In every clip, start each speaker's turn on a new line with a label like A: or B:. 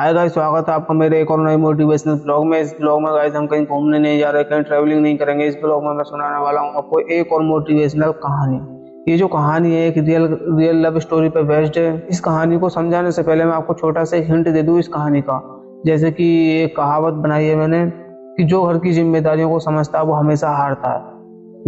A: Hi guys, स्वागत है आपका मेरे एक और नए मोटिवेशनल ब्लॉग में। इस ब्लॉग में गाइस हम कहीं घूमने नहीं जा रहे, कहीं ट्रैवलिंग नहीं करेंगे। इस ब्लॉग में मैं सुनाने वाला हूँ आपको एक और मोटिवेशनल कहानी। ये जो कहानी है एक रियल लव स्टोरी पे बेस्ड है। इस कहानी को समझाने से पहले मैं आपको छोटा सा हिंट दे दूँ इस कहानी का। जैसे कि एक कहावत बनाई है मैंने कि जो घर की जिम्मेदारियों को समझता है वो हमेशा हारता है।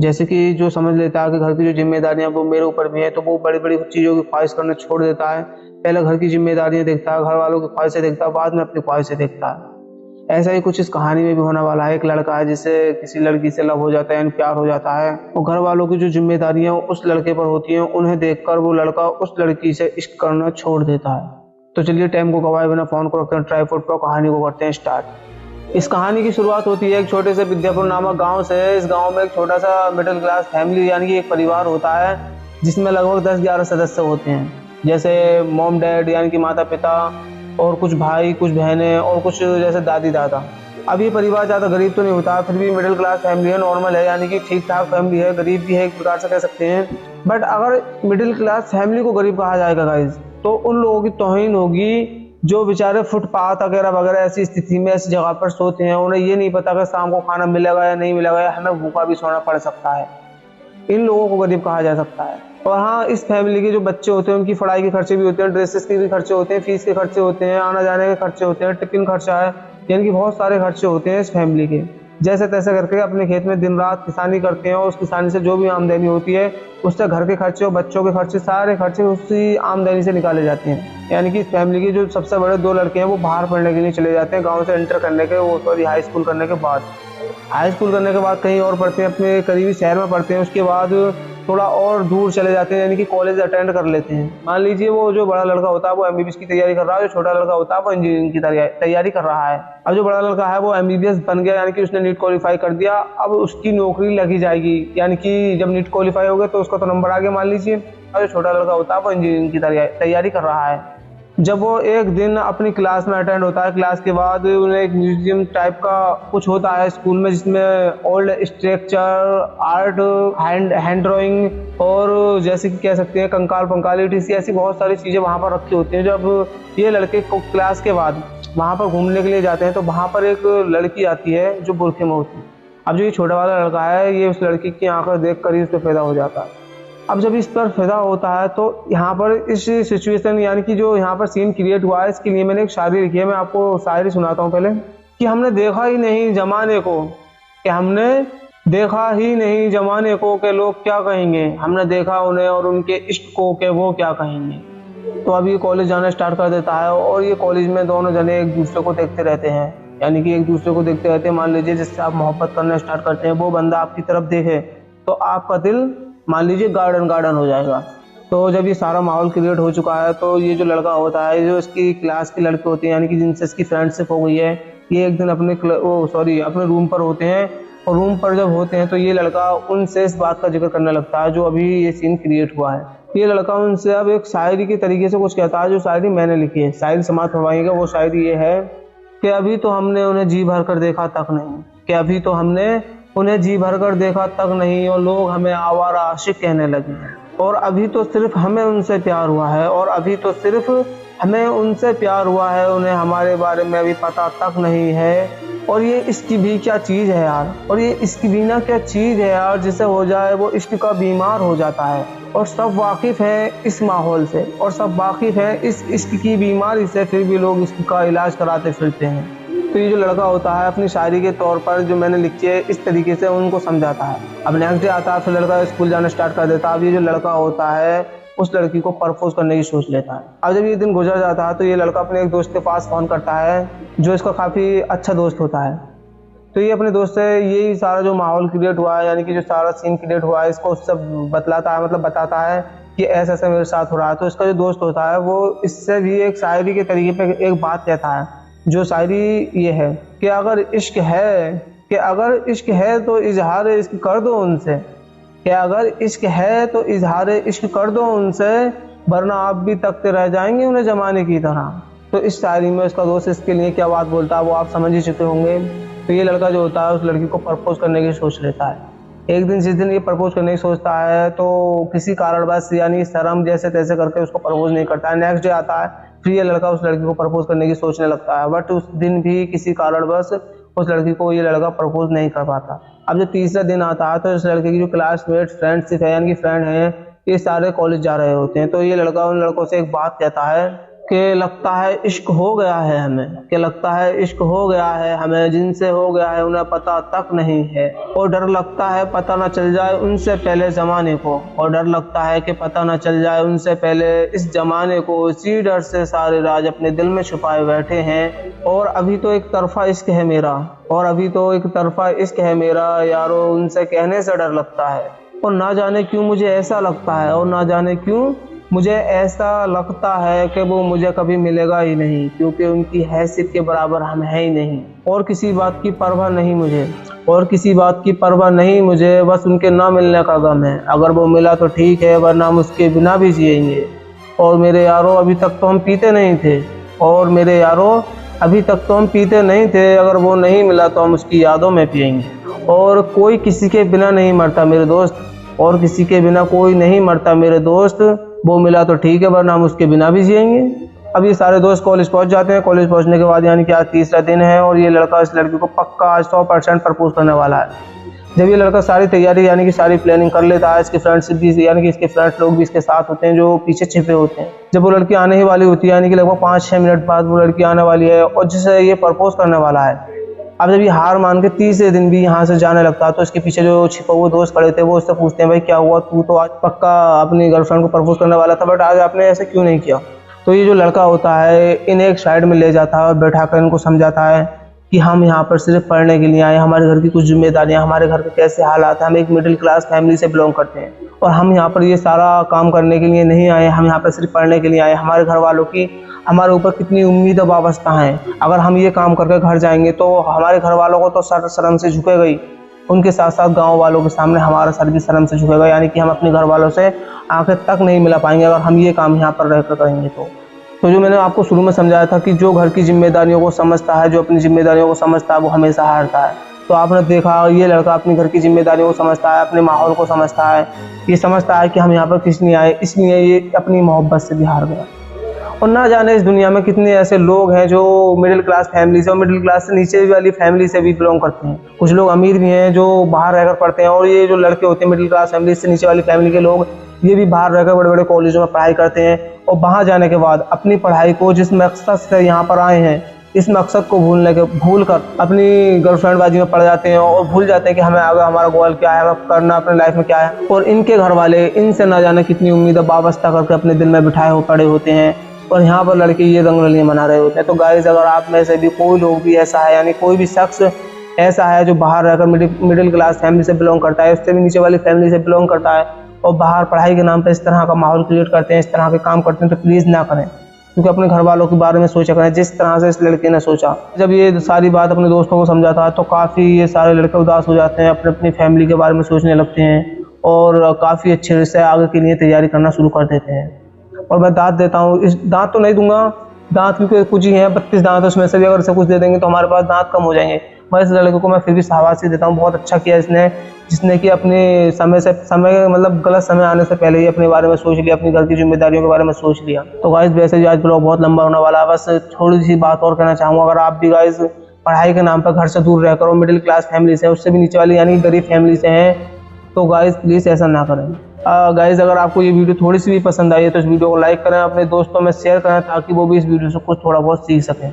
A: जैसे कि जो समझ लेता है कि घर की जो जिम्मेदारियां वो मेरे ऊपर भी है, तो वो बड़ी बड़ी चीजों की ख्वाहिश करना छोड़ देता है। पहले घर की जिम्मेदारियां देखता है, घर वालों की ख्वाहिशें देखता है, बाद में अपनी ख्वाहिशें देखता है। ऐसा ही कुछ इस कहानी में भी होने वाला है। एक लड़का है जिससे किसी लड़की से लव हो जाता है यानी प्यार हो जाता है, और घर वालों की जो जिम्मेदारियां उस लड़के पर होती हैं उन्हें देखकर वो लड़का उस लड़की से इश्क करना छोड़ देता है। तो चलिए टाइम को गवाए बिना फोन को रखते हैं ट्राइपॉड पर, कहानी को करते हैं स्टार्ट। इस कहानी की शुरुआत होती है एक छोटे से विद्यापुर नामक गांव से। इस गांव में एक छोटा सा मिडिल क्लास फैमिली यानी कि एक परिवार होता है जिसमें लगभग 10-11 सदस्य होते हैं। जैसे मॉम डैड यानी कि माता पिता, और कुछ भाई, कुछ बहनें, और कुछ जैसे दादी दादा। अब ये परिवार ज़्यादा गरीब तो नहीं होता, फिर भी मिडिल क्लास फैमिली है, नॉर्मल है, यानी कि ठीक ठाक फैमिली है। गरीब भी है एक प्रकार से कह सकते हैं, बट अगर मिडिल क्लास फैमिली को गरीब कहा जाएगा गाइज तो उन लोगों की तौहीन होगी जो बेचारे फुटपाथ वगैरह वगैरह ऐसी स्थिति में ऐसी जगह पर सोते हैं। उन्हें ये नहीं पता कि शाम को खाना मिलेगा या नहीं मिलेगा, या हमें भूखा भी सोना पड़ सकता है। इन लोगों को गरीब कहा जा सकता है। और हाँ, इस फैमिली के जो बच्चे होते हैं उनकी पढ़ाई के खर्चे भी होते हैं, ड्रेसेस के भी खर्चे होते हैं, फीस के खर्चे होते हैं, आना जाने के खर्चे होते हैं, टिफिन खर्चा है, यानी कि बहुत सारे खर्चे होते हैं इस फैमिली के। जैसे तैसे करके अपने खेत में दिन रात किसानी करते हैं, और उस किसानी से जो भी आमदनी होती है उससे घर के खर्चे और बच्चों के खर्चे, सारे खर्चे उसी आमदनी से निकाले जाते हैं। यानी कि इस फैमिली के जो सबसे बड़े 2 लड़के हैं वो बाहर पढ़ने के लिए चले जाते हैं गाँव से इंटर करने के, वो सॉरी हाई स्कूल करने के बाद। हाई स्कूल करने के बाद कहीं और पढ़ते हैं, अपने करीबी शहर में पढ़ते हैं। उसके बाद थोड़ा और दूर चले जाते हैं, यानी कि कॉलेज अटेंड कर लेते हैं। मान लीजिए वो जो बड़ा लड़का होता है वो एमबीबीएस की तैयारी कर रहा है, जो छोटा लड़का होता है वो इंजीनियरिंग की तैयारी कर रहा है। अब जो बड़ा लड़का है वो एमबीबीएस बन गया, यानी कि उसने नीट क्वालिफाई कर दिया। अब उसकी नौकरी लगी जाएगी, यानी कि जब नीट क्वालिफाई हो गया तो उसका तो नंबर आ गया मान लीजिए। और जो छोटा लड़का होता है वो इंजीनियरिंग की तैयारी कर रहा है। जब वो एक दिन अपनी क्लास में अटेंड होता है, क्लास के बाद उन्हें एक म्यूजियम टाइप का कुछ होता है स्कूल में, जिसमें old structure, art, hand drawing, और जैसे कि कह सकते हैं कंकाल पंकाल ऐसी बहुत सारी चीज़ें वहाँ पर रखी होती हैं। जब ये लड़के को क्लास के बाद वहाँ पर घूमने के लिए जाते हैं तो वहाँ पर एक लड़की आती है जो बुरखे में होती है। अब जो ये छोटा वाला लड़का है ये उस लड़की की आंखें देख कर ही उस पर पैदा हो जाता है। अब जब इस पर फिदा होता है तो यहाँ पर इस सिचुएशन यानी कि जो यहाँ पर सीन क्रिएट हुआ है, इसके लिए मैंने एक शायरी लिखी है। मैं आपको शायरी सुनाता हूँ पहले। कि हमने देखा ही नहीं जमाने को, कि हमने देखा ही नहीं जमाने को, कि लोग क्या कहेंगे। हमने देखा उन्हें और उनके इश्क को, कि वो क्या कहेंगे। तो अब ये कॉलेज जाना स्टार्ट कर देता है, और ये कॉलेज में दोनों जने एक दूसरे को देखते रहते हैं, यानी कि एक दूसरे को देखते रहते हैं। मान लीजिए जिससे आप मोहब्बत करना स्टार्ट करते हैं वो बंदा आपकी तरफ देखे तो आपका दिल मान लीजिए गार्डन हो जाएगा। तो जब ये सारा माहौल क्रिएट हो चुका है तो ये जो लड़का होता है, जो इसकी क्लास के लड़के होते हैं यानी कि जिनसे इसकी फ्रेंडशिप हो गई है, ये एक दिन अपने रूम पर होते हैं। और रूम पर जब होते हैं तो ये लड़का उनसे इस बात का जिक्र करने लगता है जो अभी ये सीन क्रिएट हुआ है। ये लड़का उनसे अब एक शायरी के तरीके से कुछ कहता है, जो शायरी मैंने लिखी है। शायरी समाप्त करवाएंगे। वो शायरी ये है कि अभी तो हमने उन्हें जी भर कर देखा तक नहीं, कि अभी तो हमने उन्हें जी भर कर देखा तक नहीं, और लोग हमें आवारा आशिक कहने लगे हैं। और अभी तो सिर्फ हमें उनसे प्यार हुआ है, और अभी तो सिर्फ हमें उनसे प्यार हुआ है, उन्हें हमारे बारे में अभी पता तक नहीं है। और ये इसकी भी क्या चीज़ है यार, और ये इसकी भी ना क्या चीज़ है यार, जिसे हो जाए वो इश्क का बीमार हो जाता है। और सब वाकिफ़ हैं इस माहौल से, और सब वाकिफ़ हैं इस इश्क की बीमारी से, फिर भी लोग इसका इलाज कराते फिरते हैं। तो ये जो लड़का होता है अपनी शायरी के तौर पर जो मैंने लिखी है इस तरीके से उनको समझाता है। अब नेक्स्ट डे आता है, फिर लड़का स्कूल जाना स्टार्ट कर देता है। अब ये जो लड़का होता है उस लड़की को प्रपोज करने की सोच लेता है। अब जब ये दिन गुजर जाता है तो ये लड़का अपने एक दोस्त के पास फ़ोन करता है जो इसका काफ़ी अच्छा दोस्त होता है। तो ये अपने दोस्त से यही सारा जो माहौल क्रिएट हुआ है, यानी कि जो सारा सीन क्रिएट हुआ है, इसको उससे बतलाता है, मतलब बताता है कि ऐसा ऐसा मेरे साथ हो रहा है। तो इसका जो दोस्त होता है वो इससे भी एक शायरी के तरीके पे एक बात कहता है, जो शायरी ये है कि अगर इश्क है तो इजहार इश्क कर दो उनसे, कि अगर इश्क है तो इजहार इश्क कर दो उनसे, वरना आप भी तकते रह जाएंगे उन्हें जमाने की तरह। तो इस शायरी में उसका दोस्त इसके लिए क्या बात बोलता है वो आप समझ ही चुके होंगे। तो ये लड़का जो होता है उस लड़की को प्रपोज करने की सोच लेता है। एक दिन जिस दिन ये प्रपोज करने की सोचता है तो किसी कारणवश यानी शर्म जैसे तैसे करके उसको प्रपोज नहीं करता है। नेक्स्ट डे आता है, फिर ये लड़का उस लड़की को प्रपोज करने की सोचने लगता है, बट उस दिन भी किसी कारणवश उस लड़की को ये लड़का प्रपोज नहीं कर पाता। अब जब तीसरा दिन आता है तो इस लड़के की जो क्लासमेट फ्रेंडशिप है यानी कि फ्रेंड है, ये सारे कॉलेज जा रहे होते हैं। तो ये लड़का उन लड़कों से एक बात कहता है कि लगता है इश्क हो गया है हमें, कि लगता है इश्क हो गया है हमें, जिनसे हो गया है उन्हें पता तक नहीं है, और डर लगता है पता न चल जाए उनसे पहले ज़माने को, और डर लगता है कि पता न चल जाए उनसे पहले इस ज़माने को, इसी डर से सारे राज अपने दिल में छुपाए बैठे हैं। और अभी तो एक तरफा इश्क है मेरा, और अभी तो एक तरफा इश्क है मेरा यारो, उनसे कहने से डर लगता है, और ना जाने क्यों मुझे ऐसा लगता है, और ना जाने क्यों मुझे ऐसा लगता है कि वो मुझे कभी मिलेगा ही नहीं, क्योंकि उनकी हैसियत के बराबर हम हैं ही नहीं। और किसी बात की परवाह नहीं मुझे, और किसी बात की परवाह नहीं मुझे, बस उनके ना मिलने का गम है। अगर वो मिला तो ठीक है, वरना हम उसके बिना भी जिएंगे। और मेरे यारों अभी तक तो हम पीते नहीं थे, और मेरे यारों अभी तक तो हम पीते नहीं थे, अगर वो नहीं मिला तो हम उसकी यादों में पिएंगे। और कोई किसी के बिना नहीं मरता मेरे दोस्त, और किसी के बिना कोई नहीं मरता मेरे दोस्त, वो मिला तो ठीक है, वरना हम उसके बिना भी जिएंगे। अब ये सारे दोस्त कॉलेज पहुंच जाते हैं। कॉलेज पहुंचने के बाद यानी कि आज तीसरा दिन है, और ये लड़का इस लड़की को पक्का आज 100% प्रपोज करने वाला है। जब ये लड़का सारी तैयारी यानी कि सारी प्लानिंग कर लेता है, इसके फ्रेंड्स भी यानी कि इसके फ्रेंड्स लोग भी इसके साथ होते हैं जो पीछे छिपे होते हैं। जब वो लड़की आने ही वाली होती है यानी कि लगभग 5-6 मिनट बाद वो लड़की आने वाली है और जिसे ये प्रपोज करने वाला है। अब जब ये हार मान के तीसरे दिन भी यहाँ से जाने लगता है तो इसके पीछे जो छिपा हुए दोस्त खड़े थे वो उससे पूछते हैं, भाई क्या हुआ, तू तो आज पक्का अपनी गर्लफ्रेंड को प्रपोज करने वाला था, बट आज आपने ऐसे क्यों नहीं किया। तो ये जो लड़का होता है इन्हें एक साइड में ले जाता है और बैठा कर इनको समझाता है कि हम यहाँ पर सिर्फ पढ़ने के लिए आए, हमारे घर की कुछ जिम्मेदारियाँ, हमारे घर के कैसे हालात हैं, हम एक मिडिल क्लास फैमिली से बिलोंग करते हैं, और हम यहाँ पर ये सारा काम करने के लिए नहीं आए, हम यहाँ पर सिर्फ पढ़ने के लिए आए। हमारे घर वालों की हमारे ऊपर कितनी उम्मीद और वाबस्ता हैं, अगर हम ये काम करके घर जाएंगे तो हमारे घर वालों को तो सर शर्म से झुकेगा ही, उनके साथ साथ गांव वालों के सामने हमारा सर भी शर्म से झुकेगा, यानी कि हम अपने घर वालों से आंखें तक नहीं मिला पाएंगे अगर हम ये काम यहाँ पर रहकर करेंगे। तो जो मैंने आपको शुरू में समझाया था कि जो घर की जिम्मेदारियों को समझता है, जो अपनी जिम्मेदारियों को समझता है, वो हमेशा हारता है। तो आपने देखा ये लड़का अपनी घर की जिम्मेदारियों को समझता है, अपने माहौल को समझता है, ये समझता है कि हम यहाँ पर किस लिए आए, इसलिए ये अपनी मोहब्बत से भी हार गया। और ना जाने इस दुनिया में कितने ऐसे लोग हैं जो मिडिल क्लास फैमिली से और मिडिल क्लास से नीचे वाली फैमिली से भी बिलोंग करते हैं। कुछ लोग अमीर भी हैं जो बाहर रहकर पढ़ते हैं, और ये जो लड़के होते हैं मिडिल क्लास फैमिली से नीचे वाली फैमिली के लोग, ये भी बाहर रहकर बड़े बड़े कॉलेजों में पढ़ाई करते हैं, और वहाँ जाने के बाद अपनी पढ़ाई को जिस मकसद से यहाँ पर आए हैं, इस मकसद को भूल कर अपनी गर्लफ्रेंड बाजी में पड़ जाते हैं और भूल जाते हैं कि हमें आगे हमारा गोल क्या है, हमें करना अपने लाइफ में क्या है। और इनके घर वाले इनसे ना जाने कितनी उम्मीद वाबस्ता करके अपने दिल में बिठाए हो पड़े होते हैं, और यहाँ पर लड़के ये रंगरलियाँ मना रहे होते हैं। तो गाइस अगर आप में से भी कोई लोग भी ऐसा है, यानी कोई भी शख्स ऐसा है जो बाहर रहकर मिडिल क्लास फैमिली से बिलोंग करता है, उससे भी नीचे वाली फैमिली से बिलोंग करता है, और बाहर पढ़ाई के नाम पर इस तरह का माहौल क्रिएट करते हैं, इस तरह के काम करते हैं, तो प्लीज़ ना करें, क्योंकि अपने घर वालों के बारे में सोचा करें जिस तरह से इस लड़के ने सोचा। जब ये सारी बात अपने दोस्तों को समझाता है तो काफ़ी ये सारे लड़के उदास हो जाते हैं, अपने अपनी फैमिली के बारे में सोचने लगते हैं, और काफ़ी अच्छे से आगे के लिए तैयारी करना शुरू कर देते हैं। और मैं दांत देता हूँ, इस दांत तो नहीं दूंगा, दांत क्योंकि कुछ ही हैं, 32 दांत, उसमें से भी अगर से कुछ दे देंगे तो हमारे पास दांत कम हो जाएंगे। मैं इस लड़के को मैं फिर भी शाबाशी देता हूँ, बहुत अच्छा किया इसने, जिसने कि अपने समय मतलब गलत समय आने से पहले ही अपने बारे में सोच लिया, अपनी घर की जिम्मेदारियों के बारे में सोच लिया। तो गाइस वैसे भी आज ब्लॉग बहुत लंबा होने वाला है, बस थोड़ी सी बात और कहना चाहूँगा। अगर आप भी गाइस पढ़ाई के नाम पर घर से दूर रहकर और मिडिल क्लास फैमिली से, उससे भी नीचे वाली यानी गरीब फैमिली से हैं, तो गाइस प्लीज़ ऐसा ना करें। गाइस अगर आपको ये वीडियो थोड़ी सी भी पसंद आई है तो इस वीडियो को लाइक करें, अपने दोस्तों में शेयर करें, ताकि वो भी इस वीडियो से कुछ थोड़ा बहुत सीख सकें।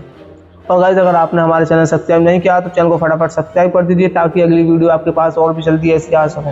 A: और गाइस अगर आपने हमारे चैनल सब्सक्राइब नहीं किया तो चैनल को फटाफट सब्सक्राइब कर दीजिए, ताकि अगली वीडियो आपके पास और भी जल्दी ऐसी आ सके।